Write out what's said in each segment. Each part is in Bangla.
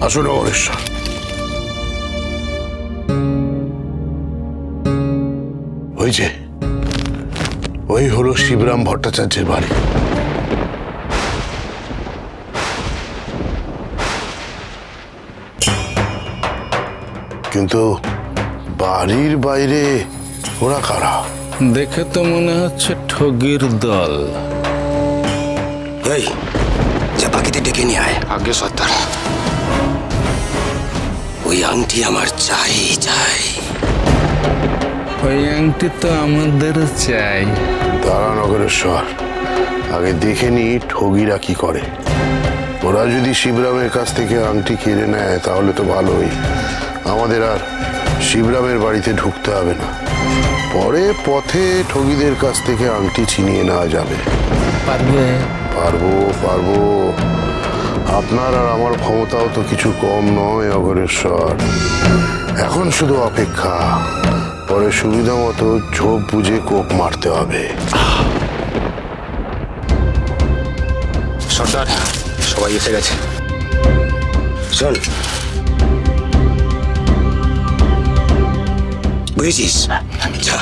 আসুন অমরেশ্বর। ওই যে ওই হলো শিবরাম ভট্টাচার্যের বাড়ি। কিন্তু বাড়ির বাইরে ওরা কারা? দেখে তো মনে হচ্ছে ঠগির দল। এই যা বাকিতে ডেকে নিয়ে আয়। আগে সর্দার। ওই আংটি আমার চাই চাই। ওই আংটি তো আমাদের চাই। দাঁড়া নগরেশ্বর, আগে দেখে নি ঠগিরা কি করে। ওরা যদি শিবরামের কাছ থেকে আংটি কিনে নেয় তাহলে তো ভালোই, আমাদের আর শিবরামের বাড়িতে ঢুকতে হবে না। পরে পথে ঠগিদের কাছ থেকে আংটি ছিনিয়ে নেওয়া যাবে। পারবে? পারবো পারবো। আপনার আর আমার ক্ষমতাও তো কিছু কম নয় অগরেশ্বর। এখন শুধু অপেক্ষা, পরে সুবিধা মতো ঝোপ বুঝে কোপ মারতে হবে। সর্দার সবাই এসে গেছে। শোন, বুঝেছিস? যা।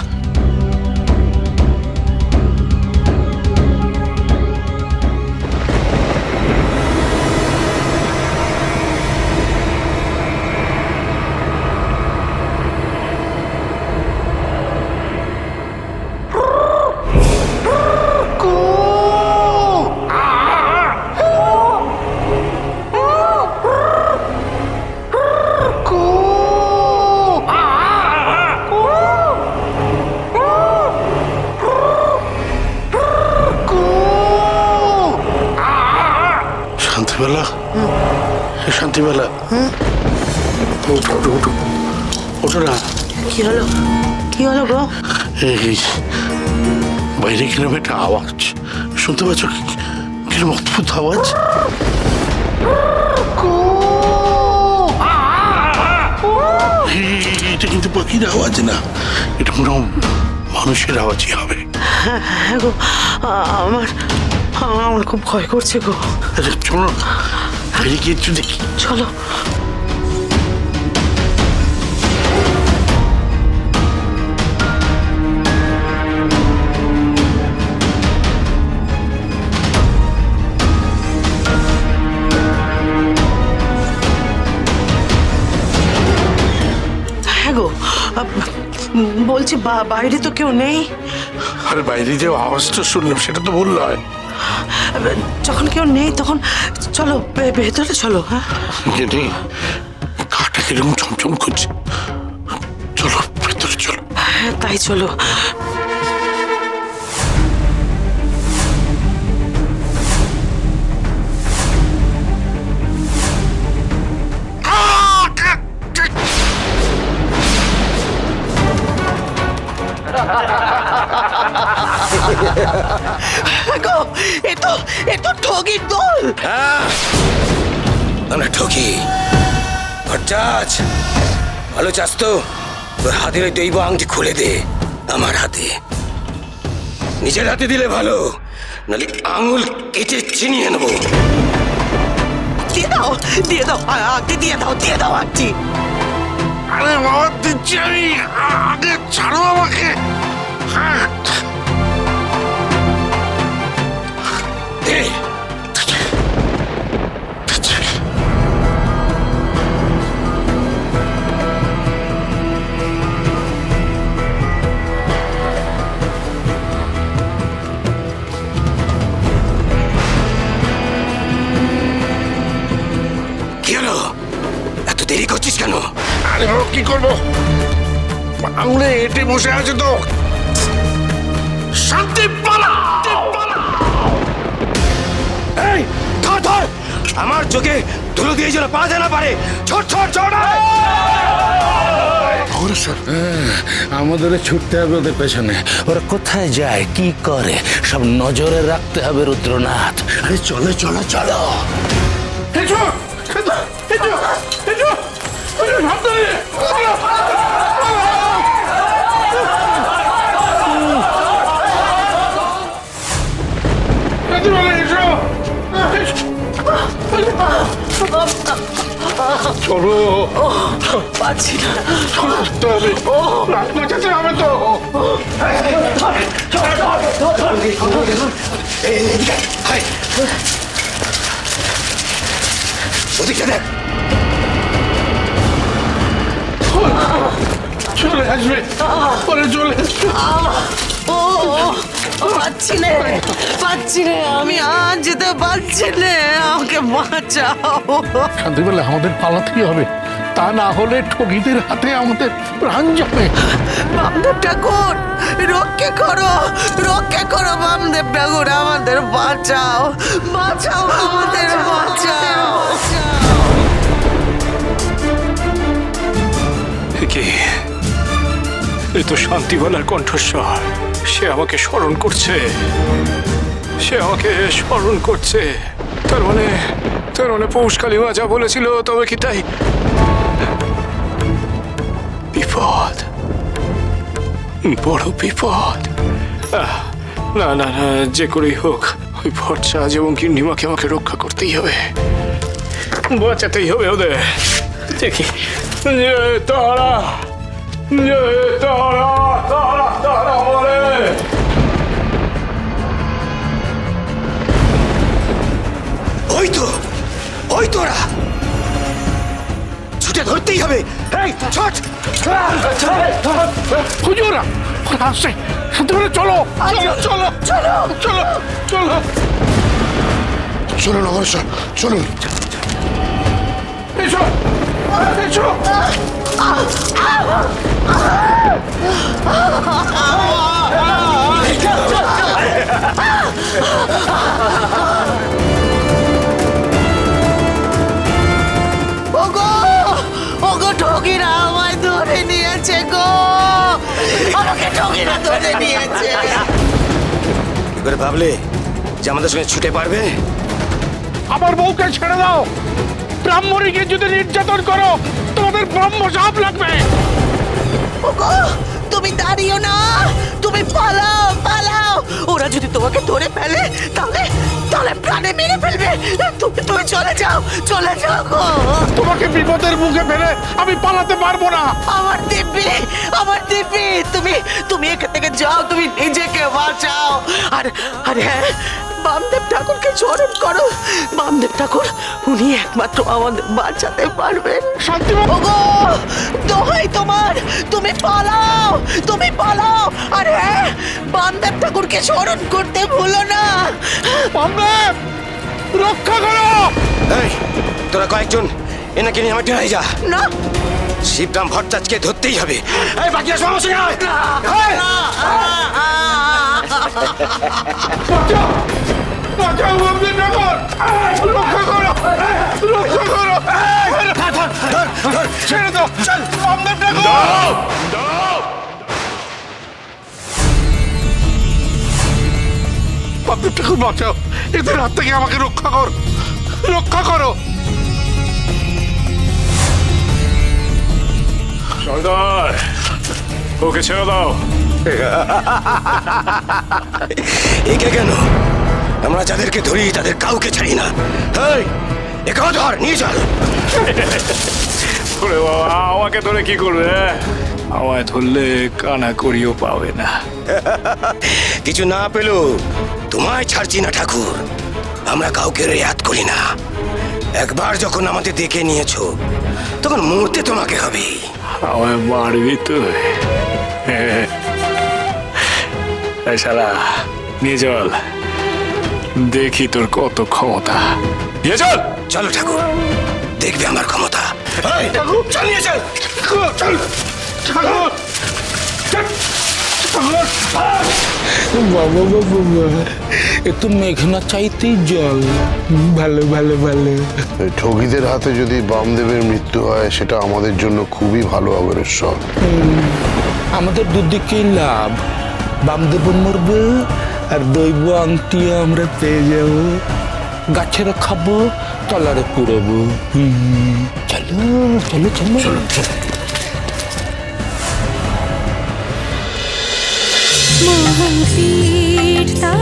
শান্তিবেলা, শান্তিবেলা, ওঠো ওঠো ওঠো, ওঠো না। কি হলো? কি হলো গো? এই বাইরে কিরম একটা আওয়াজ শুনতে পাচ্ছ? কিরম অদ্ভুত আওয়াজ। এটা কিন্তু পাখির আওয়াজ না, এটা মনে হয় মানুষের আওয়াজই হবে। হ্যাঁ গো, আমার আমার খুব ভয় করছে গো। আচ্ছা চলো বাইরে গিয়ে একটু দেখি। চলো। হ্যাঁ গো, বলছি বাইরে তো কেউ নেই। আরে বাইরে যে আওয়াজটা শুনলাম সেটা তো ভুল নয়। যখন কেউ নেই তখন চলো ভেতরে চলো। হ্যাঁ গেনি কাটা কিরকম চমচম করছে, চলো ভেতরে চলো। হ্যাঁ তাই চলো। গো, এ তো ঠগির দল। আমরা ঠকি। ভট্টাচ, ভালো চাস তো? তোর হাতের ওই দৈব আংটি খুলে দে আমার হাতে। নিজের হাতে দিলে ভালো, নাহলে আঙুল কেটে ছিনিয়ে নেবো। দিয়ে দাও, দিয়ে দাও আংটি, দিয়ে দাও, দিয়ে দাও আংটি। আরে বাবা দিচ্ছি আমি, আগে ছাড়ো আমাকে। এই, কি হলো? এত দেরি করছিস কেন? আরে বাবা কি করবো, আঙুলে এঁটে বসে আছে তো। শান্তি পালা। এই ধর ধর, আমার চোখে ধুলো দিয়ে যেন পা যেন পারে। ছোট ছোট ছোট। আমাদের ছুটতে হবে ওদের পেছনে। ওরা কোথায় যায়, কি করে, সব নজরে রাখতে হবে রুদ্রনাথ। আরে চলো চলো চলো। চলো পাচ্ছি না ছুটতে হবে প্রাণ বাঁচাতে হবে তো ওদিকে দেখ চলে আসবে পরে চলে আসবে ও পাচ্ছি না পাচ্ছি না আমি আর যেতে পারছি না আমাকে বাঁচাও শান্তিবেলা আমাদের পালাতেই হবে তা না হলে ঠগীদের হাতে আমাদের প্রাণ যাবে বামদেব ঠাকুর রক্ষা করো বামদেব ঠাকুর আমাদের বাঁচাও বাঁচাও আমাদের বাঁচাও কি এ তো শান্তিবালার কণ্ঠস্বর সে আমাকে স্মরণ করছে তার মানে পৌষ কালীমা যা বলেছিল তবে কি তাই বিপদ বড় বিপদ না না না যে করেই হোক ওই ভট্টাচ এবং কিন্নিমাকে আমাকে রক্ষা করতেই হবে বাঁচাতেই হবে ওদের দেখি তারা বলে ওই তোরা ছুটে ধরতেই হবে এই ছট হুজুরা ওরা আসছে শান্তিবেলা চলো চলো চলো চলো চলো চলুন অবশ্য চলুন এসো এসো ওগো ঠগিরা আমায় ধরে নিয়েছে গো আমাকে ঠগিরা ধরে নিয়েছে কি করে ভাবলে যে আমাদের সঙ্গে ছুটে পারবে আমার বউকে ছেড়ে দাও ব্রাহ্মণীকে যদি নির্যাতন করো তোমাদের ব্রহ্ম শাপ লাগবে ওগো তুমি দাঁড়িও না তুমি পালাও ওরা যদি তোমাকে ধরে ফেলে তাহলে প্রাণে মেরে ফেলবে তুমি চলে যাও গো তোমাকে বিপদের মুখে ফেলে আমি পালাতে পারবো না আমার দিব্যি তুমি এখান থেকে যাও তুমি নিজেকে বাঁচাও আর হ্যাঁ বামদেব ঠাকুরকে স্মরণ করো বামদেব ঠাকুর উনি একমাত্র আমাদের বাঁচাতে পারবেন শান্তি ওগো দোহাই তোমার তুমি পালাও আর হ্যাঁ বামদেব ঠাকুরকে স্মরণ করতে ভুলো না বামদেব রক্ষা করো এই তোরা কয়েকজন এনাকে নিয়ে আমার ডেরাই যা না শিবরাম ভট্টাচার্যকে ধরতেই হবে এই বাকিরা সব আমার সঙ্গে আয়। বাঁচাও বাঁচাও বামদেব ঠাকুর রক্ষা করো ছেড়ে দাও চল বামদেব ঠাকুর বামদেব ঠাকুর বাঁচাও এদের হাত থেকে আমাকে রক্ষা করো সর্দার ওকে ছেড়ে দাও একে কেন আমরা যাদেরকে ধরি তাদের কাউকে ছাড়ি না এই একেও ধর নিয়ে চল ওরে বাবা আমাকে ধরে কি করবে আমায় ধরলে কানা করিও পাবে না কিছু না পেলো তোমায় ছাড়ছি না ঠাকুর আমরা কাউকে রেয়াত করি না একবার যখন আমাদের দেখে নিয়েছো তখন মরতে তোমাকে হবে আমায় মারবি তো এই শালা নিয়ে চল দেখি তোর কত ক্ষমতা নিয়ে চল চলো ঠাকুর দেখবে আমার ক্ষমতা এই, চল নিয়ে চল চল ঠাকুর বাবা এ তো মেঘনা চাইতেই জল ভালো এই ঠগীদের হাতে যদি বামদেবের মৃত্যু হয় সেটা আমাদের জন্য খুবই ভালো অগ্রসর আমাদের দুদিকেই লাভ বামদেব মরবে আর দৈব আংটি আমরা পেয়ে যাব গাছের খাবো তলারে পুরবো চলো চলো চলো মোহন তীর্থা